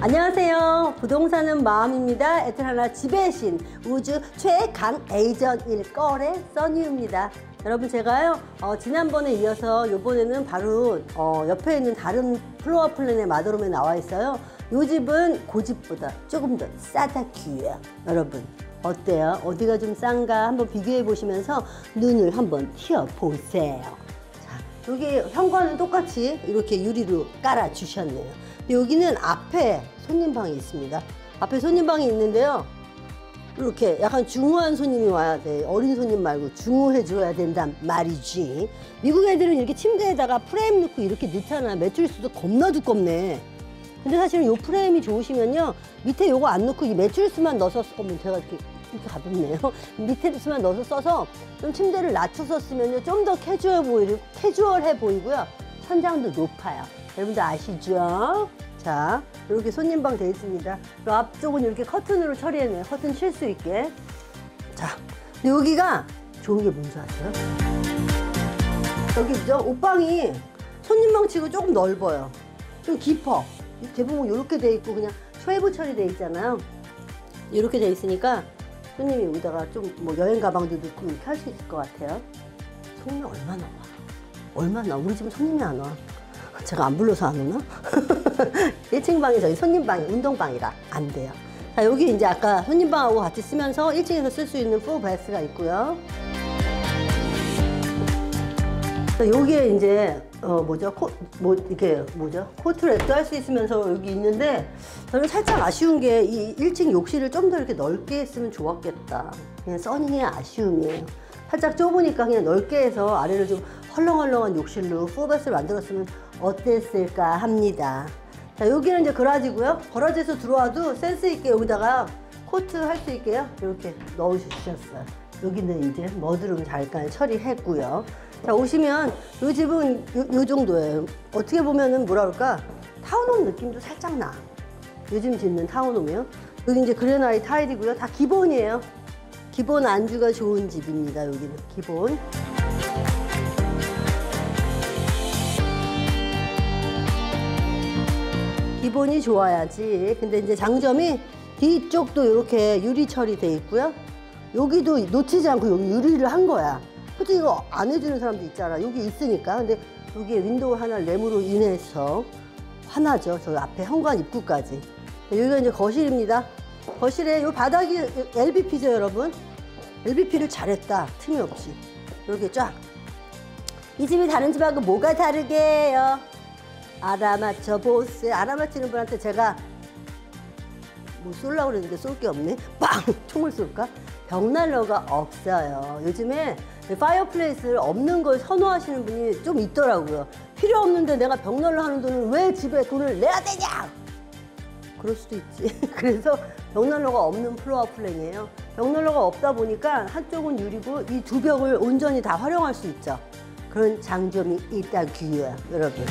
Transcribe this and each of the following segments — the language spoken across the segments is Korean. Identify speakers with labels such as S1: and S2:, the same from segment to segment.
S1: 안녕하세요. 부동산은 마음입니다. 에트라나 지배의 신, 우주 최강 에이전일 거래 써니입니다. 여러분, 제가요 지난번에 이어서 이번에는 바로 옆에 있는 다른 플로어 플랜의 마더룸에 나와 있어요. 이 집은 그 집보다 조금 더 싸다 귀해요. 여러분 어때요? 어디가 좀 싼가 한번 비교해 보시면서 눈을 한번 튀어 보세요. 자, 여기 현관은 똑같이 이렇게 유리로 깔아 주셨네요. 여기는 앞에 손님방이 있습니다. 앞에 손님방이 있는데요. 이렇게 약간 중후한 손님이 와야 돼. 어린 손님 말고 중후해 줘야 된단 말이지. 미국 애들은 이렇게 침대에다가 프레임 넣고 이렇게 넣잖아. 매트리스도 겁나 두껍네. 근데 사실은 이 프레임이 좋으시면요, 밑에 요거 안 넣고 이 매트리스만 넣어서, 제가 이렇게 가볍네요. 매트리스만 넣어서 써서 좀 침대를 낮춰서 쓰면요, 좀 더 캐주얼해 보이고요. 천장도 높아요. 여러분들 아시죠? 자, 이렇게 손님방 되어 있습니다. 그 앞쪽은 이렇게 커튼으로 처리했네요. 커튼 칠 수 있게. 자, 근데 여기가 좋은 게 뭔지 아세요? 여기 옷방이 손님방 치고 조금 넓어요. 좀 깊어. 대부분 이렇게 돼 있고 그냥 쉐이브 처리돼 있잖아요. 이렇게 돼 있으니까 손님이 여기다가 좀 뭐 여행 가방도 넣고 이렇게 할 수 있을 것 같아요. 손님이 얼마나 와? 얼마나? 우리 집은 손님이 안 와. 제가 안 불러서 안 오나? 1층 방이 저희 손님방이 운동방이라 안 돼요. 자, 여기 이제 아까 손님방하고 같이 쓰면서 1층에서 쓸 수 있는 풀 베스가 있고요. 자, 여기에 이제 코트랩도 할 수 있으면서 여기 있는데, 저는 살짝 아쉬운 게 이 1층 욕실을 좀 더 이렇게 넓게 했으면 좋았겠다. 그냥 써니의 아쉬움이에요. 살짝 좁으니까 그냥 넓게 해서 아래를 좀 헐렁헐렁한 욕실로 풀베스를 만들었으면 어땠을까 합니다. 자, 여기는 이제 거라지고요. 거라지에서 들어와도 센스 있게 여기다가 코트 할 수 있게요, 이렇게 넣어주셨어요. 여기는 이제 머드룸 잠깐 처리했고요. 자, 오시면 이 집은 요 정도예요. 어떻게 보면은 뭐라 그럴까, 타운홈 느낌도 살짝 나. 요즘 짓는 타운홈이요. 여기 이제 그레나이트 타일이고요. 다 기본이에요. 기본 안주가 좋은 집입니다. 여기는 기본. 기본이 좋아야지. 근데 이제 장점이 뒤쪽도 이렇게 유리 처리돼 있고요. 여기도 놓치지 않고 여기 유리를 한 거야. 솔직히 이거 안 해주는 사람도 있잖아. 여기 있으니까. 근데 여기에 윈도우 하나 램으로 인해서 하나죠. 저 앞에 현관 입구까지. 여기가 이제 거실입니다. 거실에 이 바닥이 LBP죠, 여러분. LBP를 잘했다. 틈이 없이. 이렇게 쫙. 이 집이 다른 집하고 뭐가 다르게요? 알아맞혀 보세요. 알아맞히는 분한테 제가 뭐 쏠라고 그랬는데 쏠 게 없네. 빵! 총을 쏠까? 벽난로가 없어요. 요즘에 파이어플레이스를 없는 걸 선호하시는 분이 좀 있더라고요. 필요 없는데 내가 벽난로 하는 돈을 왜 집에 돈을 내야 되냐? 그럴 수도 있지. 그래서 벽난로가 없는 플로어 플랜이에요. 벽난로가 없다 보니까 한쪽은 유리고 이 두 벽을 온전히 다 활용할 수 있죠. 그런 장점이 있다고요, 여러분.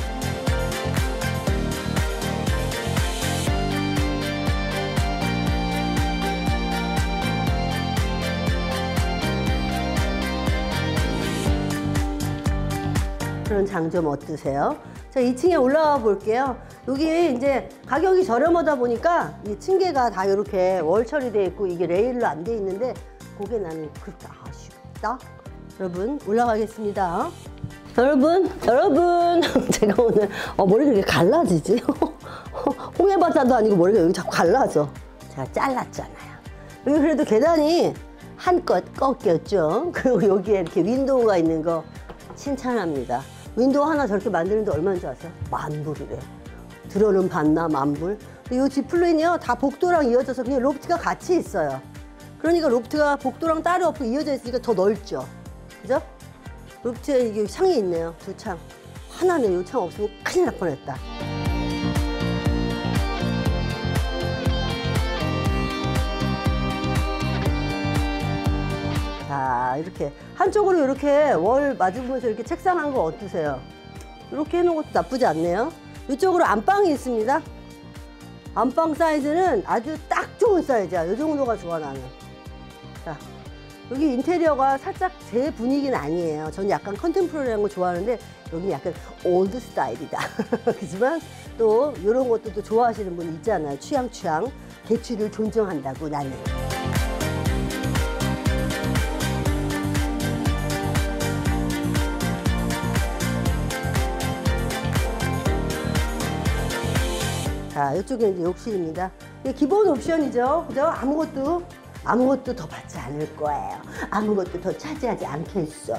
S1: 그런 장점 어떠세요? 자, 2층에 올라가 볼게요. 여기 이제 가격이 저렴하다 보니까 이 층계가 다 이렇게 월 처리되어 있고 이게 레일로 안 돼 있는데, 그게 나는 그렇게 아쉽다. 여러분, 올라가겠습니다. 여러분 제가 오늘 머리가 이렇게 갈라지지? 홍해바다도 아니고 머리가 여기 자꾸 갈라져. 제가 잘랐잖아요. 여기 그래도 계단이 한껏 꺾였죠. 그리고 여기에 이렇게 윈도우가 있는 거 칭찬합니다. 윈도우 하나 저렇게 만드는데 얼마인지 아세요? $10,000이래. 들어는 봤나, $10,000. 이 집 플랜이요, 다 복도랑 이어져서 그냥 로프트가 같이 있어요. 그러니까 로프트가 복도랑 따로 없고 이어져 있으니까 더 넓죠. 그죠? 로프트에 이게 창이 있네요. 두 창. 하나네. 이 창 없으면 큰일 날 뻔했다. 자, 이렇게 한쪽으로 이렇게 월 마주보면서 이렇게 책상한 거 어떠세요? 이렇게 해놓은 것도 나쁘지 않네요. 이쪽으로 안방이 있습니다. 안방 사이즈는 아주 딱 좋은 사이즈야. 이 정도가 좋아, 나는. 자, 여기 인테리어가 살짝 제 분위기는 아니에요. 저는 약간 컨템포러리한 거 좋아하는데 여기 약간 올드 스타일이다. 그렇지만 또 이런 것도 또 좋아하시는 분 있잖아요. 취향. 계층을 존중한다고 나는. 자, 이쪽에 이제 욕실입니다. 이게 기본 옵션이죠. 그죠? 아무것도 더 받지 않을 거예요. 아무것도 더 차지하지 않겠어.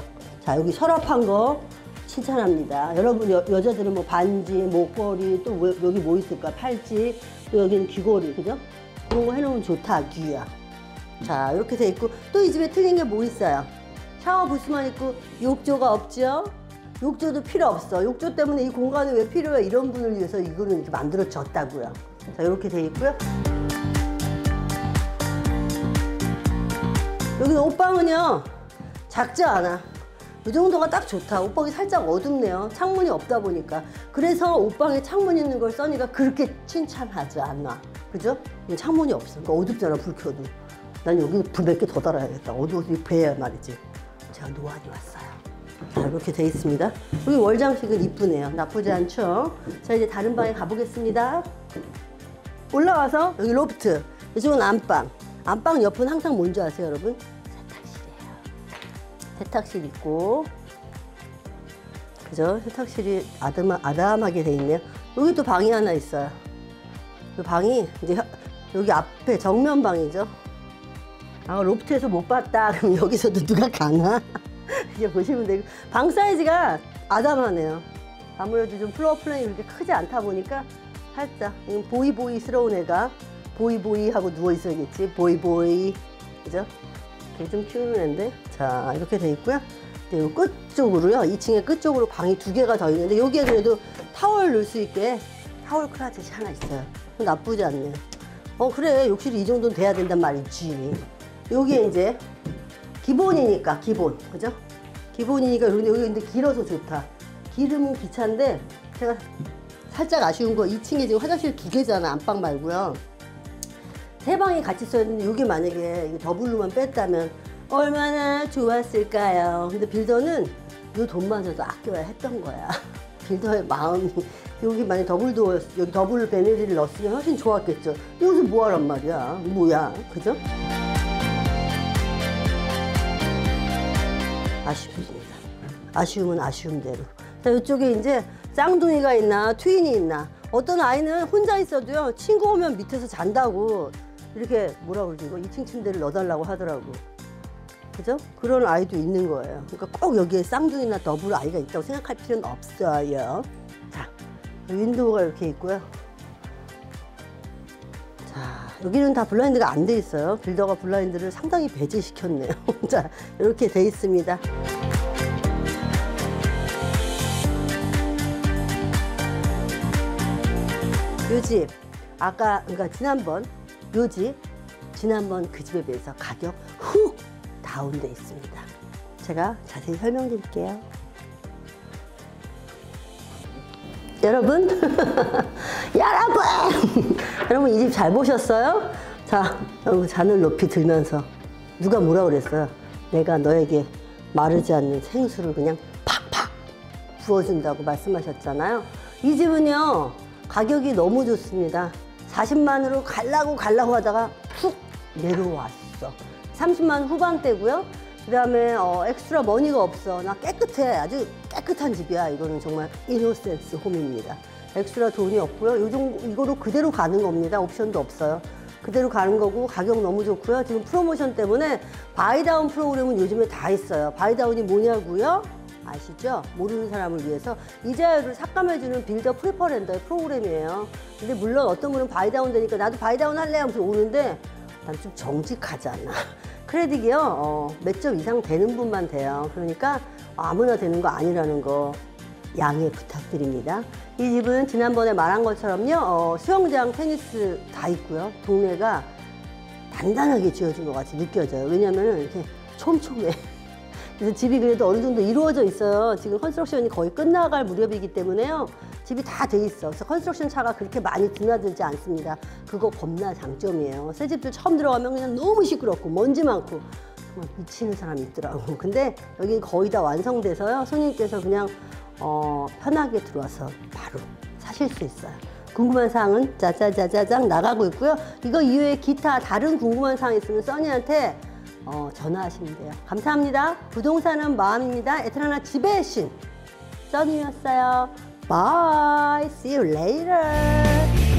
S1: 자, 여기 서랍한 거 칭찬합니다. 여러분, 여자들은 뭐 반지, 목걸이, 또 여기 뭐 있을까? 팔찌, 또 여기는 귀걸이, 그죠? 그런 거 해놓으면 좋다, 귀야. 자, 이렇게 돼 있고, 또 이 집에 틀린 게 뭐 있어요? 샤워 부스만 있고, 욕조가 없죠? 욕조도 필요 없어. 욕조 때문에 이 공간이 왜 필요해? 이런 분을 위해서 이거는 이렇게 만들어졌다고요. 자, 이렇게 돼 있고요. 여기는 옷방은요, 작지 않아. 이 정도가 딱 좋다. 옷방이 살짝 어둡네요. 창문이 없다 보니까. 그래서 옷방에 창문 있는 걸 써니가 그렇게 칭찬하지 않아. 그죠? 창문이 없어. 그러니까 어둡잖아, 불 켜도. 난 여기 불 몇 개 더 달아야겠다. 어두워서 배야 말이지. 제가 노안이 왔어요. 자, 이렇게 돼 있습니다. 여기 월장식은 이쁘네요. 나쁘지 않죠? 자, 이제 다른 방에 가보겠습니다. 올라가서 여기 로프트. 이쪽은 안방. 안방 옆은 항상 뭔지 아세요, 여러분? 세탁실이에요. 세탁실 있고, 그죠? 세탁실이 아담하게 돼 있네요. 여기 또 방이 하나 있어요. 그 방이 이제 여기 앞에 정면 방이죠. 아, 로프트에서 못 봤다. 그럼 여기서도 누가 가나? 이제 보시면 되고. 방 사이즈가 아담하네요. 아무래도 좀 플로어 플랜이 그렇게 크지 않다 보니까 살짝 보이보이스러운 애가 보이보이 하고 누워 있어야겠지. 보이보이. 그죠? 개 좀 키우는 애인데. 자, 이렇게 돼 있고요. 요 끝쪽으로요. 2층의 끝쪽으로 방이 2개가 더 있는데 여기에 그래도 타월 넣을 수 있게 타월 클라젯이 하나 있어요. 나쁘지 않네요. 그래. 욕실이 이 정도는 돼야 된단 말이지. 여기에 이제 기본이니까, 기본. 그죠? 기본이니까 여기 근데 길어서 좋다. 기름은 귀찮은데 제가 살짝 아쉬운 거 2층에 지금 화장실 2개잖아. 안방 말고요. 3방이 같이 써있는데 이게 만약에 더블로만 뺐다면 얼마나 좋았을까요? 근데 빌더는 이 돈마저도 아껴야 했던 거야. 빌더의 마음이. 여기 만약 여기 더블 베네리를 넣었으면 훨씬 좋았겠죠. 여기서 뭐 하란 말이야. 뭐야. 그죠? 아쉽습니다. 아쉬움은 아쉬움대로. 자, 이쪽에 이제 쌍둥이가 있나 트윈이 있나. 어떤 아이는 혼자 있어도요, 친구 오면 밑에서 잔다고 이렇게 뭐라 그러지, 이거 2층 침대를 넣어달라고 하더라고. 그죠? 그런 아이도 있는 거예요. 그러니까 꼭 여기에 쌍둥이나 더블 아이가 있다고 생각할 필요는 없어요. 자, 윈도우가 이렇게 있고요. 자, 여기는 다 블라인드가 안 돼 있어요. 빌더가 블라인드를 상당히 배제시켰네요. 자, 이렇게 돼 있습니다. 요 집, 그러니까 지난번 그 집에 비해서 가격 훅 다운돼 있습니다. 제가 자세히 설명드릴게요. 여러분, 여러분 이 집 잘 보셨어요? 자, 여러분 잔을 높이 들면서 누가 뭐라 그랬어요? 내가 너에게 마르지 않는 생수를 그냥 팍팍 부어준다고 말씀하셨잖아요. 이 집은요, 가격이 너무 좋습니다. 40만으로 갈라고 하다가 푹 내려왔어. 30만 후반대고요. 그 다음에 엑스트라 머니가 없어. 나 깨끗해. 아주 깨끗한 집이야. 이거는 정말 이노센스 홈입니다. 엑스트라 돈이 없고요. 이거로 그대로 가는 겁니다. 옵션도 없어요. 그대로 가는 거고 가격 너무 좋고요. 지금 프로모션 때문에 바이다운 프로그램은 요즘에 다 있어요. 바이다운이 뭐냐고요? 아시죠? 모르는 사람을 위해서 이자율을 삭감해주는 빌더 프리퍼랜더의 프로그램이에요. 근데 물론 어떤 분은 바이다운 되니까 나도 바이다운 할래 하면서 오는데 난 좀 정직하잖아. 크레딧이요, 몇 점 이상 되는 분만 돼요. 그러니까 아무나 되는 거 아니라는 거 양해 부탁드립니다. 이 집은 지난번에 말한 것처럼요, 수영장, 테니스 다 있고요. 동네가 단단하게 지어진 것 같이 느껴져요. 왜냐면은 이렇게 촘촘해. 그래서 집이 그래도 어느 정도 이루어져 있어요. 지금 컨스트럭션이 거의 끝나갈 무렵이기 때문에요. 집이 다 돼 있어. 그래서 컨스트럭션 차가 그렇게 많이 드나들지 않습니다. 그거 겁나 장점이에요. 새 집들 처음 들어가면 그냥 너무 시끄럽고 먼지 많고 미치는 사람이 있더라고. 근데 여기 거의 다 완성돼서요. 손님께서 그냥 편하게 들어와서 바로 사실 수 있어요. 궁금한 사항은 짜자자자장 나가고 있고요. 이거 이외에 기타 다른 궁금한 사항 있으면 써니한테 전화하시면 돼요. 감사합니다. 부동산은 마음입니다. 에트라나 지배의 신 써니였어요. Bye. See you later.